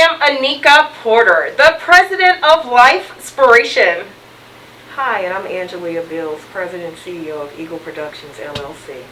am Anika Porter, the president of Lifespiration. Hi, and I'm Angela Bills, President and CEO of Eagle Productions, LLC.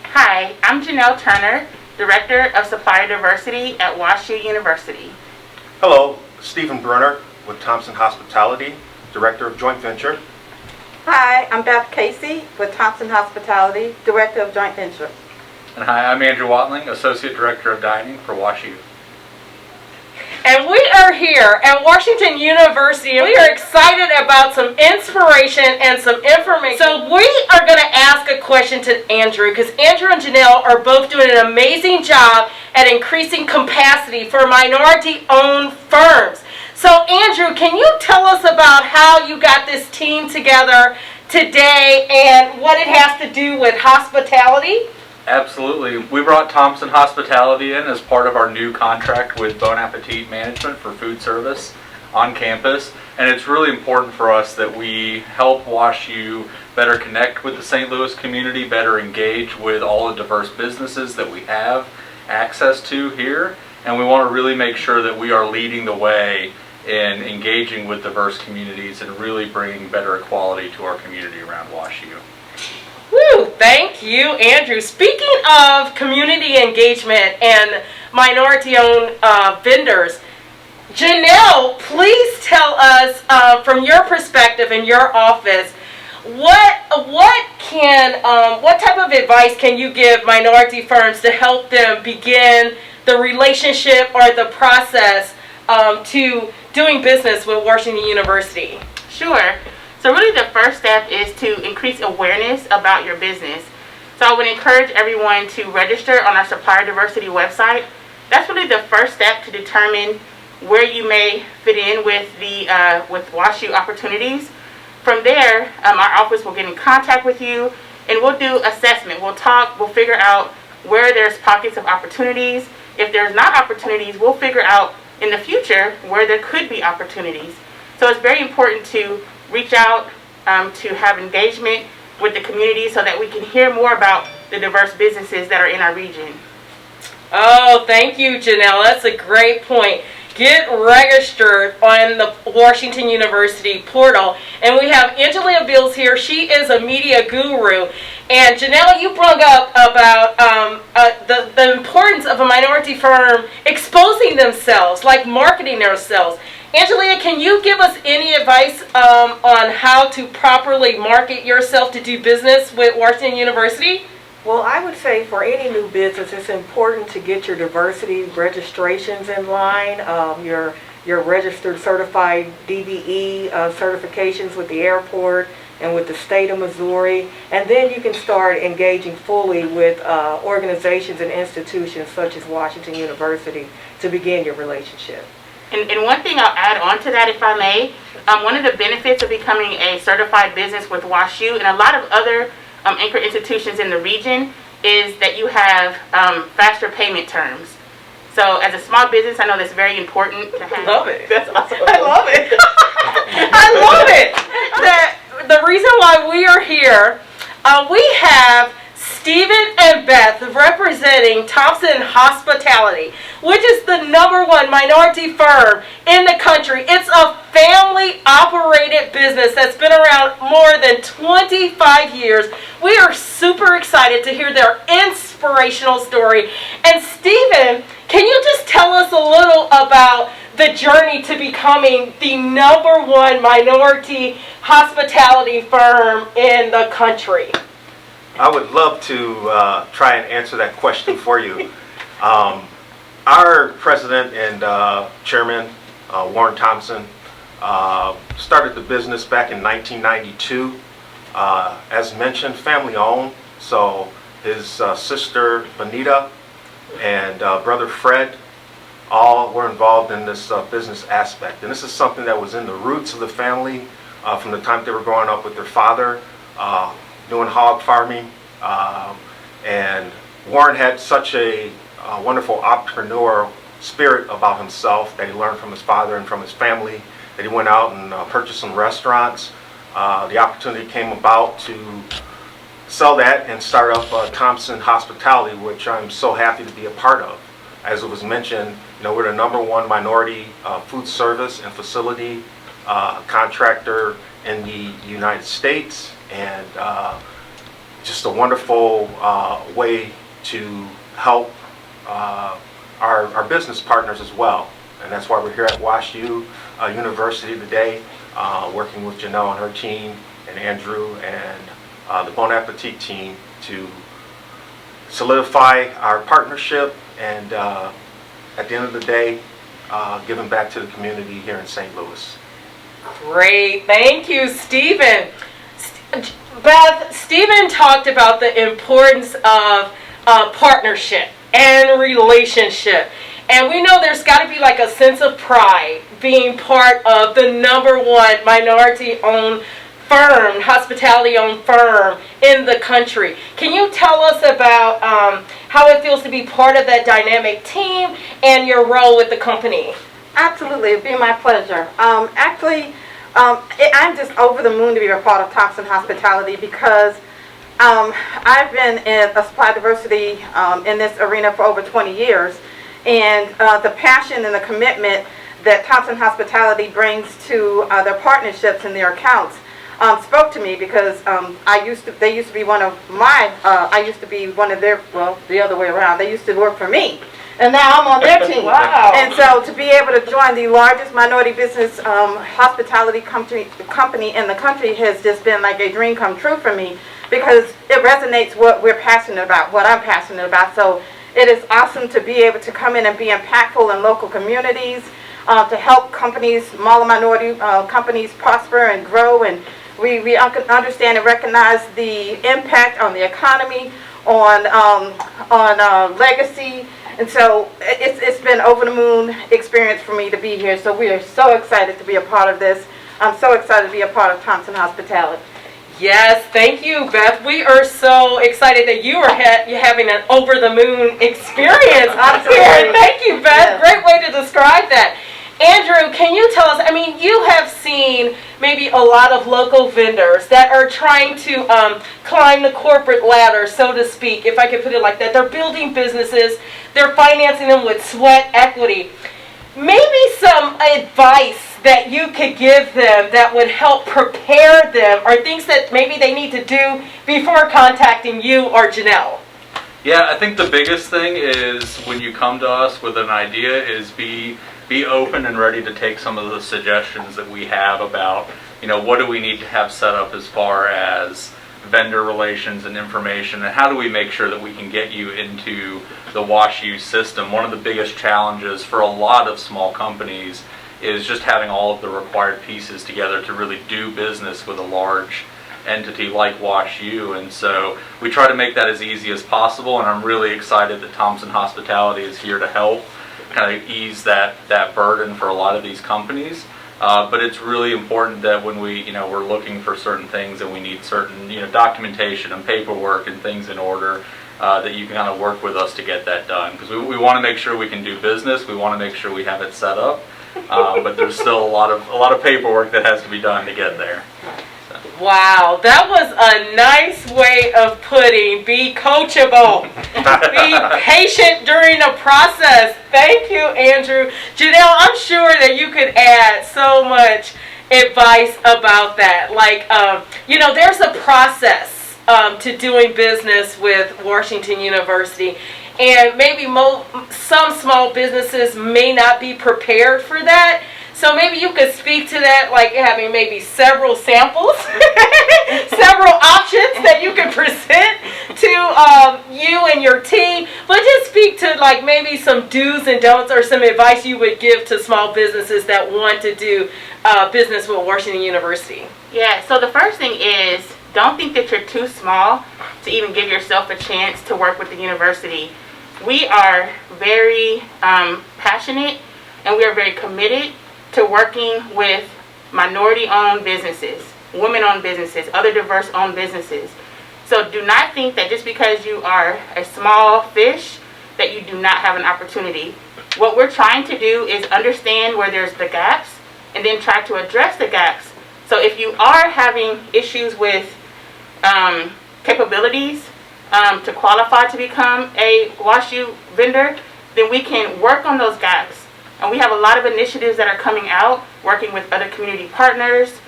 Hi, I'm Janelle Turner, Director of Supplier Diversity at WashU University. Hello, Stephen Brunner with Thompson Hospitality, Director of Joint Venture. Hi, I'm Beth Casey with Thompson Hospitality, Director of Joint Venture. And hi, I'm Andrew Watling, Associate Director of Dining for WashU. And we are here at Washington University, and we are excited about some inspiration and some information. So we are going to ask a question to Andrew, because Andrew and Janelle are both doing an amazing job at increasing capacity for minority-owned firms. So Andrew, can you tell us about how you got this team together today and what it has to do with hospitality? Absolutely. We brought Thompson Hospitality in as part of our new contract with Bon Appetit Management for food service on campus. And it's really important for us that we help WashU better connect with the St. Louis community, better engage with all the diverse businesses that we have access to here. And we want to really make sure that we are leading the way in engaging with diverse communities and really bringing better equality to our community around WashU. Woo, thank you, Andrew. Speaking of community engagement and minority-owned vendors, Janelle, please tell us from your perspective in your office, what type of advice can you give minority firms to help them begin the relationship or the process to doing business with Washington University? Sure. So really the first step is to increase awareness about your business. So I would encourage everyone to register on our Supplier Diversity website. That's really the first step to determine where you may fit in with with WashU opportunities. From there, our office will get in contact with you and we'll do assessment. We'll talk, we'll figure out where there's pockets of opportunities. If there's not opportunities, we'll figure out in the future where there could be opportunities. So it's very important to reach out to have engagement with the community so that we can hear more about the diverse businesses that are in our region. Oh, thank you, Janelle. That's a great point. Get registered on the Washington University portal. And we have Angela Bills here. She is a media guru. And Janelle, you brought up about the importance of a minority firm exposing themselves, like marketing themselves. Angelia, can you give us any advice on how to properly market yourself to do business with Washington University? Well, I would say for any new business, it's important to get your diversity registrations in line, your registered certified DVE certifications with the airport and with the state of Missouri, and then you can start engaging fully with organizations and institutions such as Washington University to begin your relationship. And one thing I'll add on to that, if I may, one of the benefits of becoming a certified business with WashU and a lot of other anchor institutions in the region is that you have faster payment terms. So as a small business, I know that's very important to have. Love it. That's awesome. I love it. I love it. The reason why we are here, we have Stephen and Beth representing Thompson Hospitality, which is the #1 minority firm in the country. It's a family-operated business that's been around more than 25 years. We are super excited to hear their inspirational story. And Stephen, can you just tell us a little about the journey to becoming the #1 minority hospitality firm in the country? I would love to try and answer that question for you. Our president and chairman, Warren Thompson, started the business back in 1992. As mentioned, family owned. So his sister, Benita, and brother Fred, all were involved in this business aspect. And this is something that was in the roots of the family from the time they were growing up with their father, doing hog farming, and Warren had such a wonderful entrepreneurial spirit about himself that he learned from his father and from his family, that he went out and purchased some restaurants. The opportunity came about to sell that and start up Thompson Hospitality, which I'm so happy to be a part of. as it was mentioned, we're the #1 minority food service and facility contractor in the United States, and just a wonderful way to help our business partners as well. And that's why we're here at WashU University today, working with Janelle and her team, and Andrew and the Bon Appetit team to solidify our partnership and at the end of the day, giving back to the community here in St. Louis. Great, thank you, Stephen. Beth, Stephen talked about the importance of partnership and relationship. And we know there's got to be like a sense of pride being part of the #1 minority-owned firm, hospitality-owned firm in the country. Can you tell us about how it feels to be part of that dynamic team and your role with the company? Absolutely, it'd be my pleasure. I'm just over the moon to be a part of Thompson Hospitality because I've been in a supply diversity in this arena for over 20 years, and the passion and the commitment that Thompson Hospitality brings to their partnerships and their accounts spoke to me because they used to be one of their, well, the other way around. They used to work for me, and now I'm on their team. Wow. And so to be able to join the largest minority business hospitality company in the country has just been like a dream come true for me because it resonates what we're passionate about, what I'm passionate about. So it is awesome to be able to come in and be impactful in local communities, to help companies, small minority companies prosper and grow, and we understand and recognize the impact on the economy, on legacy, and so it's been over the moon experience for me to be here. So we are so excited to be a part of this. I'm so excited to be a part of Thompson Hospitality. Yes, thank you, Beth. We are so excited that you are having an over-the-moon experience here. Thank you, Beth. Yes. Great way to describe that. Andrew, can you tell us, you have seen maybe a lot of local vendors that are trying to climb the corporate ladder, so to speak, if I could put it like that. They're building businesses. They're financing them with sweat equity. Maybe some advice that you could give them that would help prepare them, or things that maybe they need to do before contacting you or Janelle? Yeah, I think the biggest thing is when you come to us with an idea is be open and ready to take some of the suggestions that we have about, what do we need to have set up as far as vendor relations and information, and how do we make sure that we can get you into the WashU system. One of the biggest challenges for a lot of small companies is just having all of the required pieces together to really do business with a large entity like WashU, and so we try to make that as easy as possible, and I'm really excited that Thompson Hospitality is here to help kind of ease that burden for a lot of these companies. But it's really important that when we're looking for certain things and we need certain documentation and paperwork and things in order, that you can kind of work with us to get that done, because we want to make sure we can do business. We want to make sure we have it set up, but there's still a lot of paperwork that has to be done to get there. Wow, that was a nice way of putting be coachable, be patient during the process. Thank you, Andrew. Janelle, I'm sure that you could add so much advice about that. Like, there's a process to doing business with Washington University, and maybe some small businesses may not be prepared for that. So maybe you could speak to that, like having maybe several samples, several options that you could present to you and your team. But just speak to like maybe some do's and don'ts, or some advice you would give to small businesses that want to do business with Washington University. Yeah, so the first thing is, don't think that you're too small to even give yourself a chance to work with the university. We are very passionate, and we are very committed to working with minority-owned businesses, women-owned businesses, other diverse-owned businesses. So do not think that just because you are a small fish that you do not have an opportunity. What we're trying to do is understand where there's the gaps and then try to address the gaps. So if you are having issues with capabilities to qualify to become a WashU vendor, then we can work on those gaps. And we have a lot of initiatives that are coming out, working with other community partners,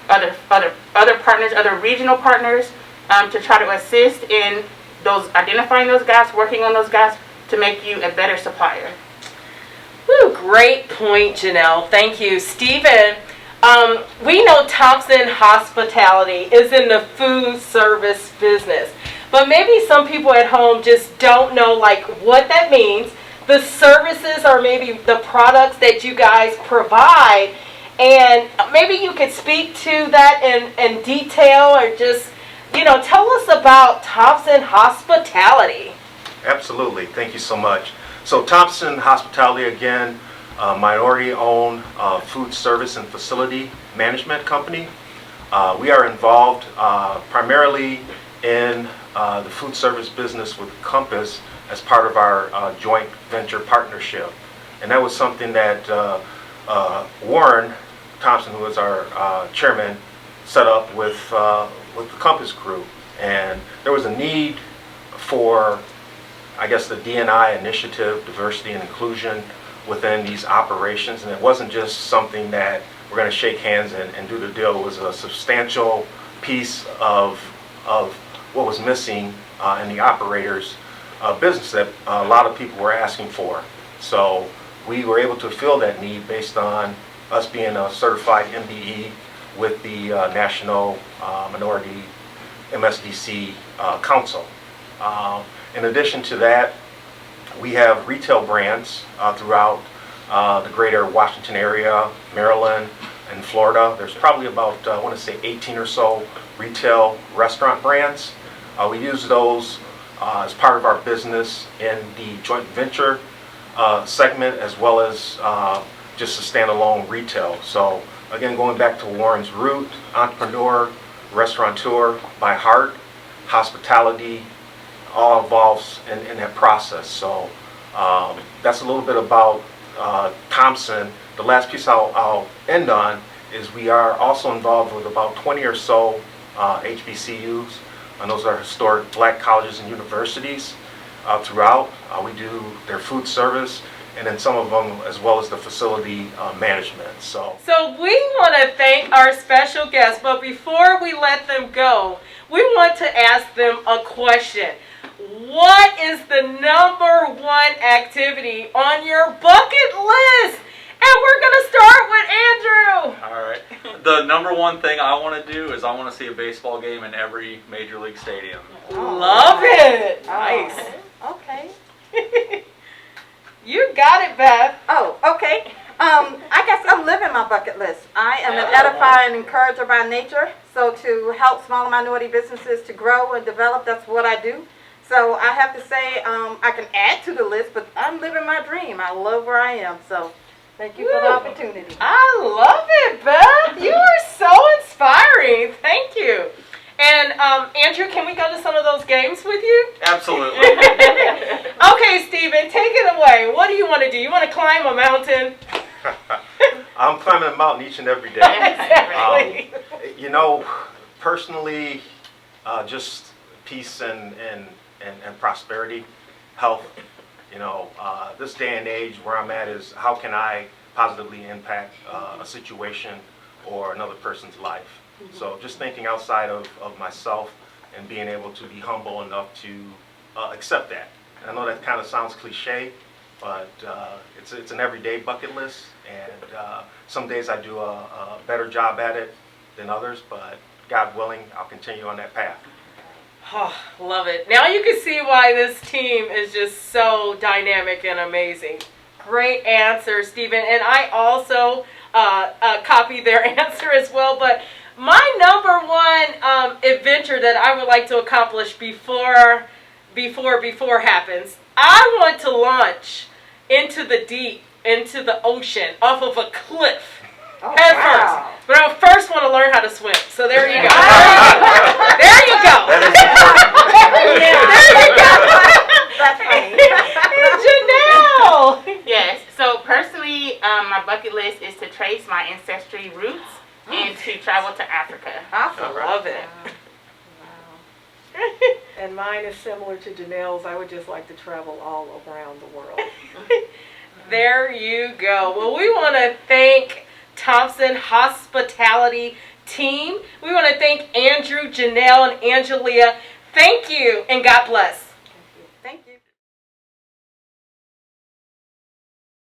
other partners, other regional partners, to try to assist in those identifying those gaps, working on those gaps to make you a better supplier. Woo, great point, Janelle. Thank you. Stephen, we know Thompson Hospitality is in the food service business, but maybe some people at home just don't know like what that means, the services or maybe the products that you guys provide, and maybe you could speak to that in detail or just, tell us about Thompson Hospitality. Absolutely. Thank you so much. So Thompson Hospitality, again, minority-owned food service and facility management company. We are involved primarily in the food service business with Compass as part of our joint venture partnership. And that was something that Warren Thompson, who is our chairman, set up with the Compass Group. And there was a need for, I guess, the D&I initiative, diversity and inclusion, within these operations. And it wasn't just something that we're going to shake hands and do the deal. It was a substantial piece of what was missing in the operators' business that a lot of people were asking for. So we were able to fill that need based on us being a certified MBE with the National Minority MSDC Council. In addition to that, we have retail brands throughout the greater Washington area, Maryland, and Florida. There's probably about, I want to say 18 or so retail restaurant brands. We use those as part of our business in the joint venture segment, as well as just a standalone retail. So again, going back to Warren's root, entrepreneur, restaurateur by heart, hospitality, all involves in that process. So that's a little bit about Thompson. The last piece I'll end on is we are also involved with about 20 or so HBCUs, and those are historic black colleges and universities throughout. We do their food service, and then some of them as well as the facility management. So we want to thank our special guests, but before we let them go, we want to ask them a question. What is the number one activity on your bucket list? And we're going to start with Andrew. All right. The number one thing I want to do is I want to see a baseball game in every major league stadium. Love it. Nice. Okay. You got it, Beth. Oh, okay. I guess I'm living my bucket list. I am an edifier and encourager by nature. So to help smaller minority businesses to grow and develop, that's what I do. So I have to say, I can add to the list, but I'm living my dream. I love where I am. So thank you for the opportunity. I love it, Beth. You are so inspiring. Thank you. And Andrew, can we go to some of those games with you? Absolutely. Okay, Stephen, take it away. What do you want to do? You want to climb a mountain? I'm climbing a mountain each and every day. Exactly. Personally, just peace and prosperity, health. This day and age where I'm at is how can I positively impact a situation or another person's life. So just thinking outside of myself and being able to be humble enough to accept that. And I know that kind of sounds cliche, but it's an everyday bucket list, and some days I do a better job at it than others, but God willing, I'll continue on that path. Oh, love it. Now you can see why this team is just so dynamic and amazing. Great answer, Stephen. And I also copied their answer as well. But my number one adventure that I would like to accomplish before happens, I want to launch into the deep, into the ocean, off of a cliff. Head first. But I first want to learn how to swim. So there you go. There you go. That is important. There you go. That's funny. Janelle. Yes. So personally, my bucket list is to trace my ancestry roots and to travel to Africa. Awesome. Love it. And mine is similar to Janelle's. I would just like to travel all around the world. There you go. Well, we want to thank Thompson Hospitality Team. We want to thank Andrew, Janelle, and Angelia. Thank you, and God bless.